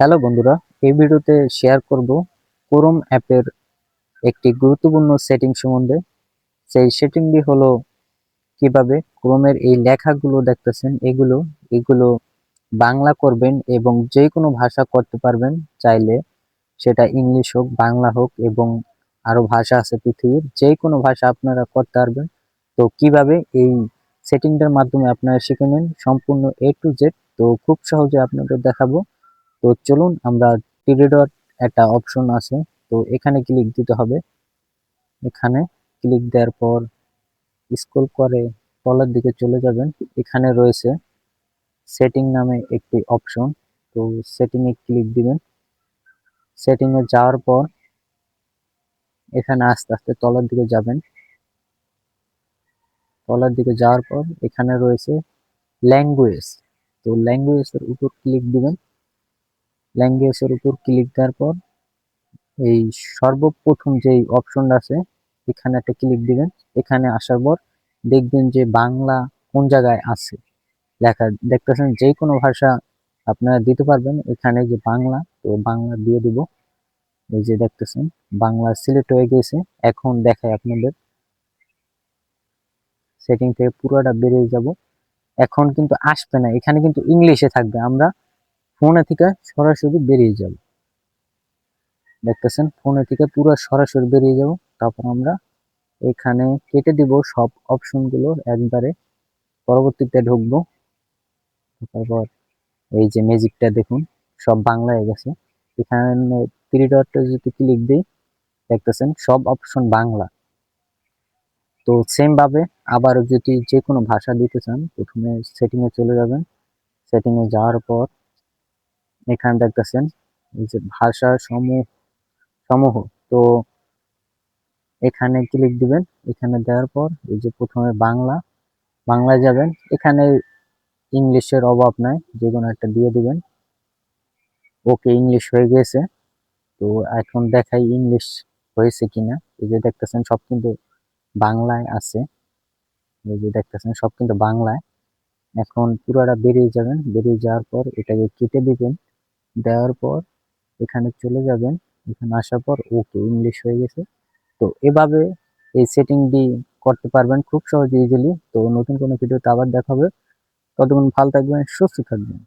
Hello বন্ধুরা, এই ভিডিওতে শেয়ার করব ক্রোম অ্যাপের একটি গুরুত্বপূর্ণ সেটিং সম্বন্ধে। সেই সেটিংটি হলো কিভাবে ক্রোমের এই লেখাগুলো দেখতেছেন এগুলো বাংলা করবেন এবং যে কোনো ভাষা করতে পারবেন চাইলে, সেটা ইংলিশ হোক, বাংলা হোক এবং আরো ভাষা আছে পৃথিবীর যে কোনো ভাষা আপনারা করতে পারবেন। তো কিভাবে এই সেটিংটার মাধ্যমে আপনারা শিখে নেন সম্পূর্ণ A to Z, তো খুব সহজে আপনাদের দেখাবো। তো চলুন আমরা থ্রি ডট একটা অপশন আছে, তো এখানে ক্লিক দিতে হবে। এখানে ক্লিক দেওয়ার পর স্ক্রল করে তলার দিকে চলে যাবেন। এখানে রয়েছে সেটিং নামে একটি অপশন, তো সেটিং এ ক্লিক দিবেন। সেটিং এ যাওয়ার পর এখানে আস্তে আস্তে তলার দিকে যাবেন। তলার দিকে যাওয়ার পর এখানে রয়েছে ল্যাঙ্গুয়েজ, তো ল্যাঙ্গুয়েজ এর উপর ক্লিক দিবেন। ল্যাঙ্গুয়েজ এর উপর ক্লিক দেওয়ার পর এই সর্বপ্রথম যেই অপশনটা আছে এখানে একটা ক্লিক দিবেন। এখানে আসার পর দেখবেন যে বাংলা কোন জায়গায় আছে লেখা দেখতেছেন, যে কোনো ভাষা আপনারা দিতে পারবেন। এখানে যে বাংলা, তো বাংলা দিয়ে দিব। এই যে দেখতেছেন বাংলা সিলেক্ট হয়ে গেছে। এখন দেখাই আপনাদের, সেটিং থেকে পুরোটা বেরিয়ে যাব। এখন কিন্তু আসবে না, এখানে কিন্তু ইংলিশে থাকবে। আমরা ফোনে থেকে সরাসরি বেরিয়ে যাব। দেখতেছেন ফোনে থেকে পুরো সরাসরি বেরিয়ে যাব। তারপর আমরা এখানে কেটে দিব সব অপশন গুলো একবারে, পরবর্তীতে ঢুকবো। তারপর এই যে ম্যাজিকটা দেখুন, সব বাংলা হয়ে গেছে। এখানে থ্রি ডটে যদি ক্লিক দিই দেখতেছেন সব অপশন বাংলা। তো সেম ভাবে আবার যদি যে কোনো ভাষা দিতে চান, প্রথমে সেটিং এ চলে যাবেন। সেটিং এ যাওয়ার পর এখানে দেখতেছেন এই যে ভাষা সমূহ সমূহ, তো এখানে ক্লিক দিবেন। এখানে দেওয়ার পর এই যে প্রথমে বাংলা, বাংলায় যাবেন। এখানে ইংলিশের অভাব নাই, যে কোনো একটা দিয়ে দিবেন। ওকে, ইংলিশ হয়ে গেছে। তো এখন দেখাই ইংলিশ হয়েছে কিনা। এই যে দেখতেছেন সব কিন্তু বাংলায় আছে। এই যে দেখতেছেন সব কিন্তু বাংলায়। এখন পুরোটা বেরিয়ে যাবেন। বেরিয়ে যাওয়ার পর এটাকে কেটে দিবেন। দেওয়ার পর এখানে চলে যাবেন। এখানে আসার পর ওকে, ইংলিশ হয়ে গেছে। তো এভাবে এই সেটিংটি করতে পারবেন খুব সহজে, ইজিলি। তো নতুন কোনো ভিডিওতে আবার দেখা হবে। ততক্ষণ ভালো থাকবেন, সুস্থ থাকবেন।